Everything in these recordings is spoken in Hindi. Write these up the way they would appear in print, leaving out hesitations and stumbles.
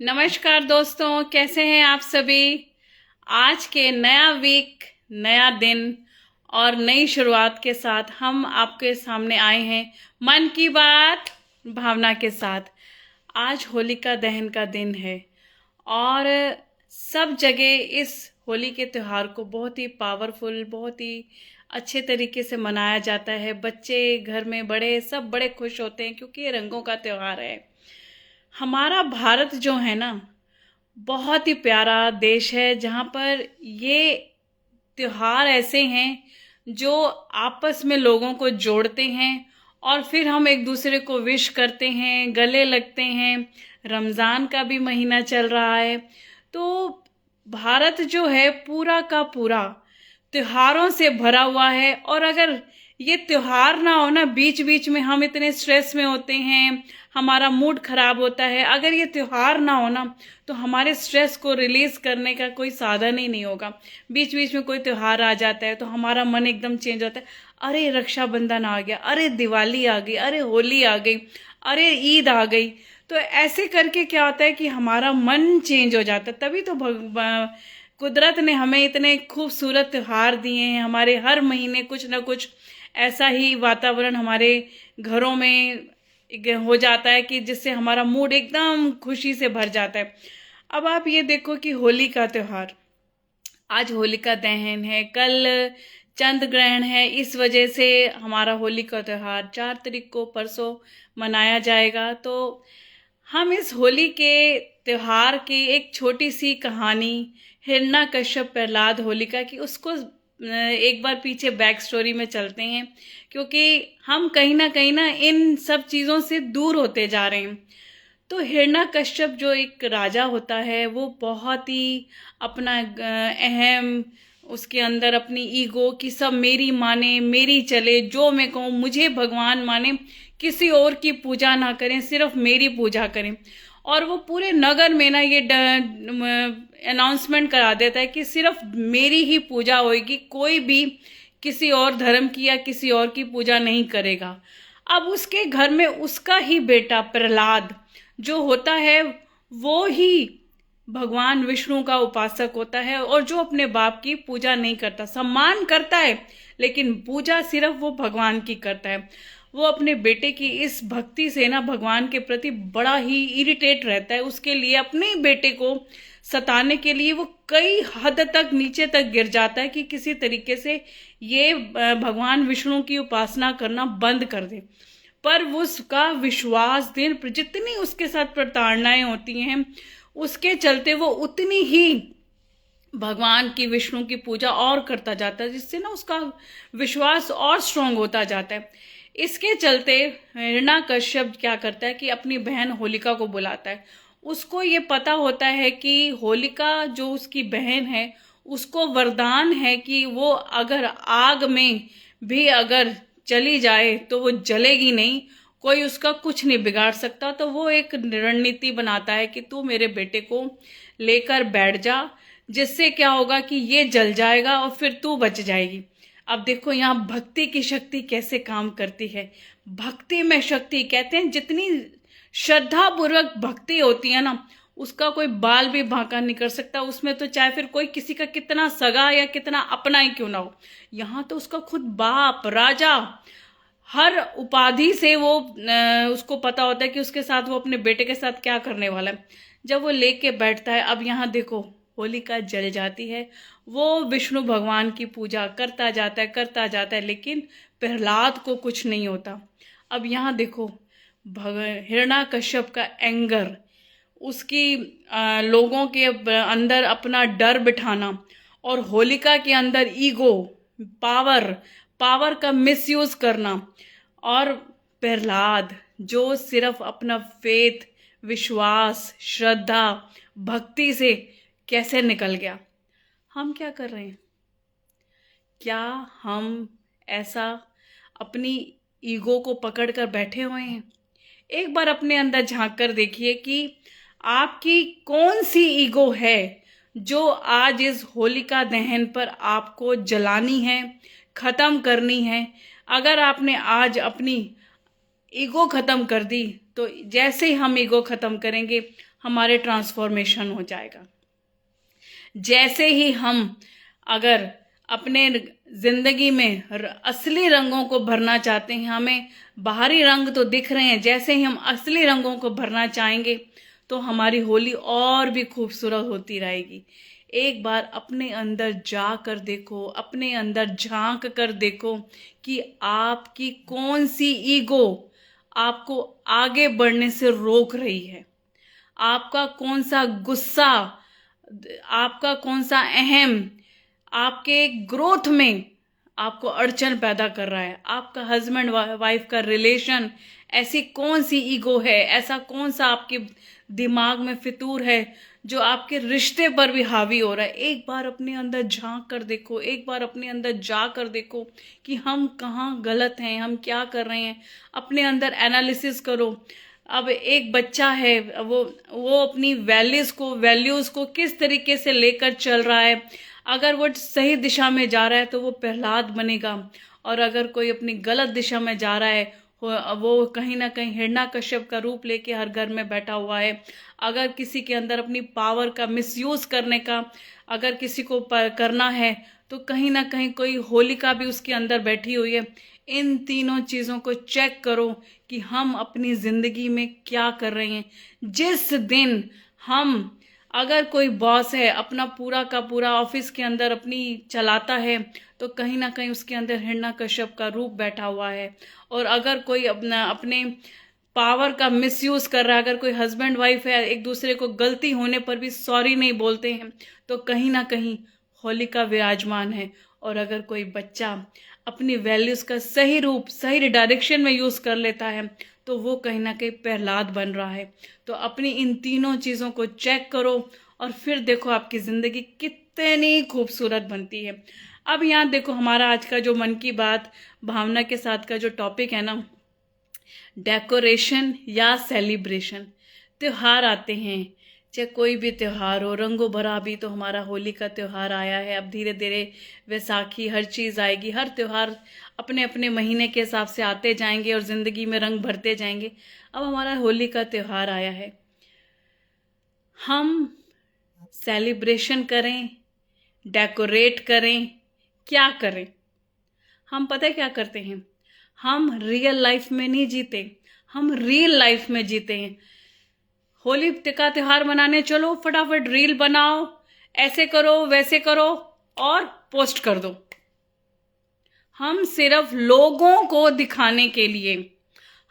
नमस्कार दोस्तों, कैसे हैं आप सभी। आज के नया वीक, नया दिन और नई शुरुआत के साथ हम आपके सामने आए हैं मन की बात भावना के साथ। आज होलिका दहन का दिन है और सब जगह इस होली के त्यौहार को बहुत ही पावरफुल, बहुत ही अच्छे तरीके से मनाया जाता है। बच्चे, घर में बड़े, सब बड़े खुश होते हैं क्योंकि ये रंगों का त्यौहार है। हमारा भारत जो है ना, बहुत ही प्यारा देश है जहाँ पर ये त्योहार ऐसे हैं जो आपस में लोगों को जोड़ते हैं और फिर हम एक दूसरे को विश करते हैं, गले लगते हैं। रमज़ान का भी महीना चल रहा है, तो भारत जो है पूरा का पूरा त्योहारों से भरा हुआ है। और अगर ये त्योहार ना हो ना, बीच बीच में हम इतने स्ट्रेस में होते हैं, हमारा मूड खराब होता है। अगर ये त्योहार ना हो ना, तो हमारे स्ट्रेस को रिलीज करने का कोई साधन ही नहीं होगा। बीच बीच में कोई त्योहार आ जाता है तो हमारा मन एकदम चेंज होता है। अरे रक्षाबंधन आ गया, अरे दिवाली आ गई, अरे होली आ गई, अरे ईद आ गई। तो ऐसे करके क्या होता है कि हमारा मन चेंज हो जाता है। तभी तो कुदरत ने हमें इतने खूबसूरत त्योहार दिए हैं। हमारे हर महीने कुछ ना कुछ ऐसा ही वातावरण हमारे घरों में हो जाता है कि जिससे हमारा मूड एकदम खुशी से भर जाता है। अब आप ये देखो कि होली का त्यौहार, आज होलिका दहन है, कल चंद्र ग्रहण है। इस वजह से हमारा होली का त्यौहार 4 तारीख को, परसों मनाया जाएगा। तो हम इस होली के त्योहार की एक छोटी सी कहानी, हिरण्यकश्यप प्रहलाद होलिका की, उसको एक बार पीछे बैक स्टोरी में चलते हैं क्योंकि हम कहीं ना इन सब चीज़ों से दूर होते जा रहे हैं। तो हिरण्यकश्यप जो एक राजा होता है, वो बहुत ही अपना अहम, उसके अंदर अपनी ईगो कि सब मेरी माने, मेरी चले, जो मैं कहूँ मुझे भगवान माने, किसी और की पूजा ना करें, सिर्फ मेरी पूजा करें। और वो पूरे नगर में ना ये अनाउंसमेंट करा देता है कि सिर्फ मेरी ही पूजा होगी, कोई भी किसी और धर्म की या किसी और की पूजा नहीं करेगा। अब उसके घर में उसका ही बेटा प्रहलाद जो होता है, वो ही भगवान विष्णु का उपासक होता है और जो अपने बाप की पूजा नहीं करता, सम्मान करता है लेकिन पूजा सिर्फ वो भगवान की करता है। वो अपने बेटे की इस भक्ति से ना भगवान के प्रति बड़ा ही इरिटेट रहता है। उसके लिए, अपने बेटे को सताने के लिए वो कई हद तक नीचे तक गिर जाता है कि किसी तरीके से ये भगवान विष्णु की उपासना करना बंद कर दे। पर उसका विश्वास दिन पर, जितनी उसके साथ प्रताड़नाएं होती हैं, उसके चलते वो उतनी ही भगवान की, विष्णु की पूजा और करता जाता है, जिससे ना उसका विश्वास और स्ट्रांग होता जाता है। इसके चलते हिरण्यकश्यप क्या करता है कि अपनी बहन होलिका को बुलाता है। उसको ये पता होता है कि होलिका जो उसकी बहन है, उसको वरदान है कि वो अगर आग में भी अगर चली जाए तो वो जलेगी नहीं, कोई उसका कुछ नहीं बिगाड़ सकता। तो वो एक रणनीति बनाता है कि तू मेरे बेटे को लेकर बैठ जा, जिससे क्या होगा कि ये जल जाएगा और फिर तू बच जाएगी। अब देखो यहाँ भक्ति की शक्ति कैसे काम करती है। भक्ति में शक्ति, कहते हैं जितनी श्रद्धा पूर्वक भक्ति होती है ना, उसका कोई बाल भी बांका नहीं कर सकता। उसमें तो चाहे फिर कोई किसी का कितना सगा या कितना अपना ही क्यों ना हो, यहाँ तो उसका खुद बाप, राजा, हर उपाधि से वो उसको पता होता है कि उसके साथ वो अपने बेटे के साथ क्या करने वाला है। जब वो लेके बैठता है, अब यहाँ देखो होलिका जल जाती है। वो विष्णु भगवान की पूजा करता जाता है, करता जाता है, लेकिन प्रहलाद को कुछ नहीं होता। अब यहाँ देखो हिरण्यकश्यप का एंगर, उसकी लोगों के अंदर अपना डर बिठाना और होलिका के अंदर ईगो, पावर, पावर का मिसयूज करना। और प्रहलाद जो सिर्फ अपना फेथ, विश्वास, श्रद्धा, भक्ति से कैसे निकल गया। हम क्या कर रहे हैं? क्या हम ऐसा अपनी ईगो को पकड़ कर बैठे हुए हैं? एक बार अपने अंदर झांक कर देखिए कि आपकी कौन सी ईगो है जो आज इस होलिका दहन पर आपको जलानी है, खत्म करनी है। अगर आपने आज अपनी ईगो खत्म कर दी, तो जैसे ही हम ईगो खत्म करेंगे, हमारे ट्रांसफॉर्मेशन हो जाएगा। जैसे ही हम अगर अपने जिंदगी में असली रंगों को भरना चाहते हैं, हमें बाहरी रंग तो दिख रहे हैं, जैसे ही हम असली रंगों को भरना चाहेंगे तो हमारी होली और भी खूबसूरत होती रहेगी। एक बार अपने अंदर जा कर देखो, अपने अंदर झांक कर देखो कि आपकी कौन सी ईगो आपको आगे बढ़ने से रोक रही है, आपका कौन सा गुस्सा, आपका कौन सा अहम आपके ग्रोथ में आपको अड़चन पैदा कर रहा है। आपका हस्बैंड वाइफ का रिलेशन, ऐसी कौन सी ईगो है, ऐसा कौन सा आपके दिमाग में फितूर है जो आपके रिश्ते पर भी हावी हो रहा है। एक बार अपने अंदर झांक कर देखो, एक बार अपने अंदर जा कर देखो कि हम कहाँ गलत हैं, हम क्या कर रहे हैं। अपने अंदर एनालिसिस करो। अब एक बच्चा है, वो अपनी वैल्यूज़ को किस तरीके से लेकर चल रहा है। अगर वो सही दिशा में जा रहा है तो वो प्रहलाद बनेगा, और अगर कोई अपनी गलत दिशा में जा रहा है वो कहीं ना कहीं हिरण्यकश्यप का रूप लेके हर घर में बैठा हुआ है। अगर किसी के अंदर अपनी पावर का मिसयूज करने का अगर किसी को करना है तो कहीं ना कहीं कोई होलिका भी उसके अंदर बैठी हुई है। इन तीनों चीज़ों को चेक करो कि हम अपनी ज़िंदगी में क्या कर रहे हैं। जिस दिन हम, अगर कोई बॉस है अपना पूरा का पूरा ऑफिस के अंदर अपनी चलाता है तो कहीं ना कहीं उसके अंदर हिरण्यकश्यप का रूप बैठा हुआ है। और अगर कोई अपने पावर का मिसयूज कर रहा है, अगर कोई हस्बैंड वाइफ है एक दूसरे को गलती होने पर भी सॉरी नहीं बोलते हैं तो कहीं ना कहीं होलिका विराजमान है। और अगर कोई बच्चा अपनी वैल्यूज़ का सही रूप सही डायरेक्शन में यूज़ कर लेता है तो वो कहीं ना कहीं प्रहलाद बन रहा है। तो अपनी इन तीनों चीज़ों को चेक करो और फिर देखो आपकी ज़िंदगी कितनी खूबसूरत बनती है। अब यहाँ देखो हमारा आज का जो मन की बात भावना के साथ का जो टॉपिक है ना, डेकोरेशन या सेलिब्रेशन। त्योहार आते हैं, चाहे कोई भी त्यौहार हो, रंगों भरा। अभी तो हमारा होली का त्यौहार आया है, अब धीरे धीरे वैसाखी, हर चीज़ आएगी। हर त्यौहार अपने अपने महीने के हिसाब से आते जाएंगे और ज़िंदगी में रंग भरते जाएंगे। अब हमारा होली का त्यौहार आया है, हम सेलिब्रेशन करें, डेकोरेट करें, क्या करें? हम पता है क्या करते हैं, हम रियल लाइफ में नहीं जीते, हम रियल लाइफ में जीते हैं। होली का त्यौहार मनाने चलो, फटाफट रील बनाओ, ऐसे करो वैसे करो और पोस्ट कर दो। हम सिर्फ लोगों को दिखाने के लिए,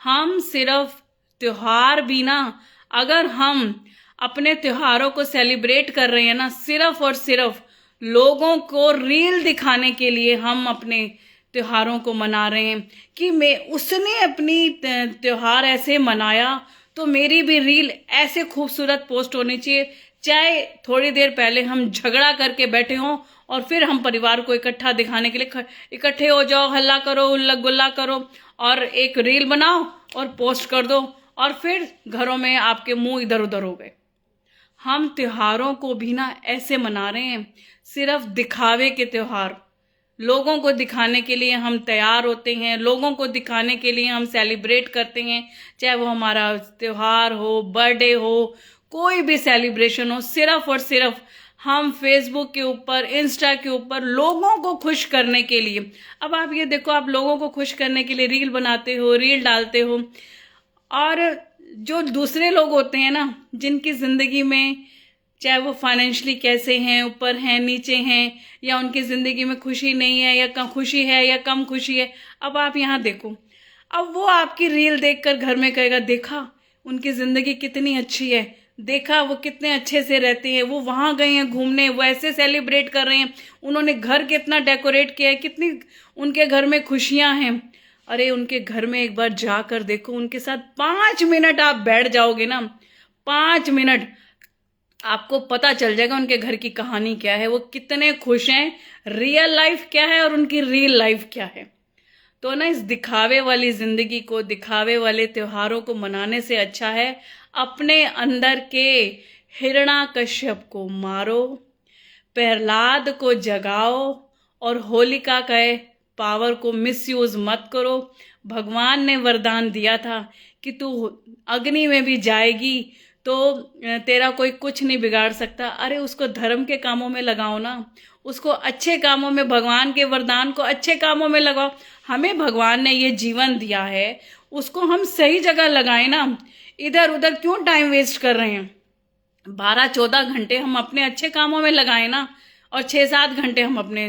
हम सिर्फ त्योहार भी ना, अगर हम अपने त्योहारों को सेलिब्रेट कर रहे हैं ना, सिर्फ और सिर्फ लोगों को रील दिखाने के लिए हम अपने त्योहारों को मना रहे हैं कि उसने अपनी त्योहार ऐसे मनाया तो मेरी भी रील ऐसे खूबसूरत पोस्ट होनी चाहिए। चाहे थोड़ी देर पहले हम झगड़ा करके बैठे हों और फिर हम परिवार को इकट्ठा दिखाने के लिए इकट्ठे हो जाओ, हल्ला करो, उल्ला गुल्ला करो और एक रील बनाओ और पोस्ट कर दो और फिर घरों में आपके मुंह इधर उधर हो गए। हम त्योहारों को भी ना ऐसे मना रहे हैं, सिर्फ दिखावे के त्योहार। लोगों को दिखाने के लिए हम तैयार होते हैं, लोगों को दिखाने के लिए हम सेलिब्रेट करते हैं, चाहे वो हमारा त्यौहार हो, बर्थडे हो, कोई भी सेलिब्रेशन हो, सिर्फ और सिर्फ हम फेसबुक के ऊपर, इंस्टा के ऊपर लोगों को खुश करने के लिए। अब आप ये देखो, आप लोगों को खुश करने के लिए रील बनाते हो, रील डालते हो, और जो दूसरे लोग होते हैं ना, जिनकी ज़िंदगी में चाहे वो फाइनेंशियली कैसे हैं, ऊपर हैं, नीचे हैं, या उनकी ज़िंदगी में खुशी नहीं है या कम खुशी है या कम खुशी है, अब आप यहाँ देखो, अब वो आपकी रील देखकर घर में कहेगा देखा उनकी ज़िंदगी कितनी अच्छी है, देखा वो कितने अच्छे से रहते हैं, वो वहाँ गए हैं घूमने, वो ऐसे सेलिब्रेट कर रहे हैं, उन्होंने घर कितना डेकोरेट किया है, कितनी उनके घर में खुशियाँ हैं। अरे उनके घर में एक बार जाकर देखो, उनके साथ 5 मिनट आप बैठ जाओगे ना, 5 मिनट, आपको पता चल जाएगा उनके घर की कहानी क्या है, वो कितने खुश हैं, रियल लाइफ क्या है और उनकी रियल लाइफ क्या है। तो ना इस दिखावे वाली जिंदगी को, दिखावे वाले त्योहारों को मनाने से अच्छा है अपने अंदर के हिरण्यकश्यप को मारो, प्रहलाद को जगाओ और होलिका का पावर को मिसयूज मत करो। भगवान ने वरदान दिया था कि तू अग्नि में भी जाएगी तेरा कोई कुछ नहीं बिगाड़ सकता। अरे उसको धर्म के कामों में लगाओ ना, उसको अच्छे कामों में, भगवान के वरदान को अच्छे कामों में लगाओ। हमें भगवान ने ये जीवन दिया है, उसको हम सही जगह लगाएं ना। इधर उधर क्यों टाइम वेस्ट कर रहे हैं? 12-14 घंटे हम अपने अच्छे कामों में लगाएं ना, और 6-7 घंटे हम अपने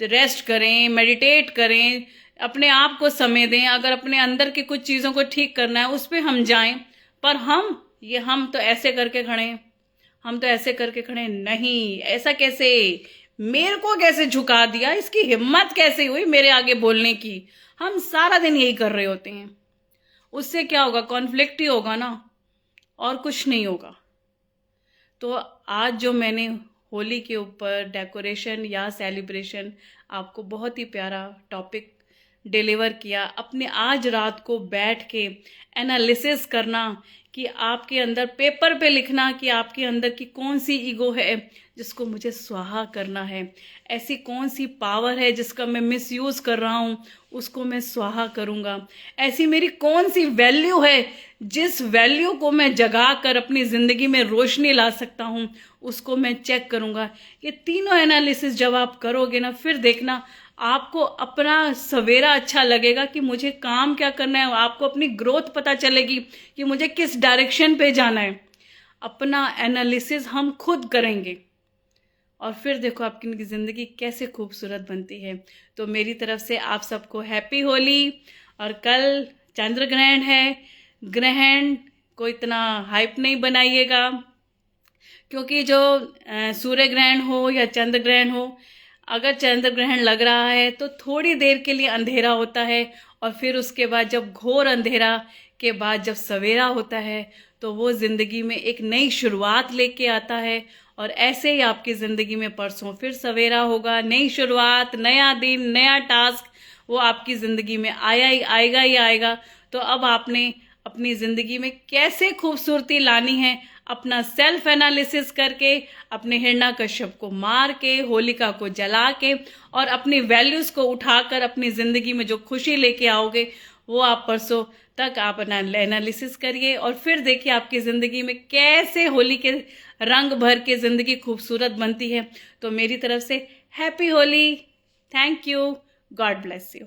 रेस्ट करें, मेडिटेट करें, अपने आप को समय दें। अगर अपने अंदर की कुछ चीज़ों को ठीक करना है उस पर हम जाएं। पर हम तो ऐसे करके खड़े हैं, हम तो ऐसे करके खड़े हैं। नहीं, ऐसा कैसे? मेरे को कैसे झुका दिया? इसकी हिम्मत कैसे हुई मेरे आगे बोलने की? हम सारा दिन यही कर रहे होते हैं। उससे क्या होगा? कॉन्फ्लिक्ट ही होगा ना, और कुछ नहीं होगा। तो आज जो मैंने होली के ऊपर डेकोरेशन या सेलिब्रेशन, आपको बहुत ही प्यारा टॉपिक डिलीवर किया। अपने आज रात को बैठ के एनालिसिस करना कि आपके अंदर, पेपर पे लिखना कि आपके अंदर की कौन सी ईगो है जिसको मुझे स्वाहा करना है, ऐसी कौन सी पावर है जिसका मैं मिसयूज़ कर रहा हूँ, उसको मैं स्वाहा करूँगा। ऐसी मेरी कौन सी वैल्यू है जिस वैल्यू को मैं जगा कर अपनी ज़िंदगी में रोशनी ला सकता हूँ, उसको मैं चेक करूँगा। ये तीनों एनालिसिस जब आप करोगे ना, फिर देखना आपको अपना सवेरा अच्छा लगेगा कि मुझे काम क्या करना है। आपको अपनी ग्रोथ पता चलेगी कि मुझे किस डायरेक्शन पे जाना है। अपना एनालिसिस हम खुद करेंगे और फिर देखो आपकी ज़िंदगी कैसे खूबसूरत बनती है। तो मेरी तरफ से आप सबको हैप्पी होली। और कल चंद्र ग्रहण है। ग्रहण को इतना हाइप नहीं बनाइएगा, क्योंकि जो सूर्य ग्रहण हो या चंद्र ग्रहण हो, अगर चंद्र ग्रहण लग रहा है तो थोड़ी देर के लिए अंधेरा होता है, और फिर उसके बाद जब घोर अंधेरा के बाद जब सवेरा होता है तो वो ज़िंदगी में एक नई शुरुआत लेके आता है। और ऐसे ही आपकी ज़िंदगी में परसों फिर सवेरा होगा, नई शुरुआत, नया दिन, नया टास्क, वो आपकी ज़िंदगी में आएगा ही आएगा। तो अब आपने अपनी ज़िंदगी में कैसे खूबसूरती लानी है, अपना सेल्फ एनालिसिस करके, अपने हिरण्यकश्यप को मार के, होलिका को जला के, और अपनी वैल्यूज़ को उठाकर अपनी ज़िंदगी में जो खुशी लेके आओगे, वो आप परसों तक आप एनालिसिस करिए। और फिर देखिए आपकी ज़िंदगी में कैसे होली के रंग भर के ज़िंदगी खूबसूरत बनती है। तो मेरी तरफ से happy Holi. Thank you. God bless you.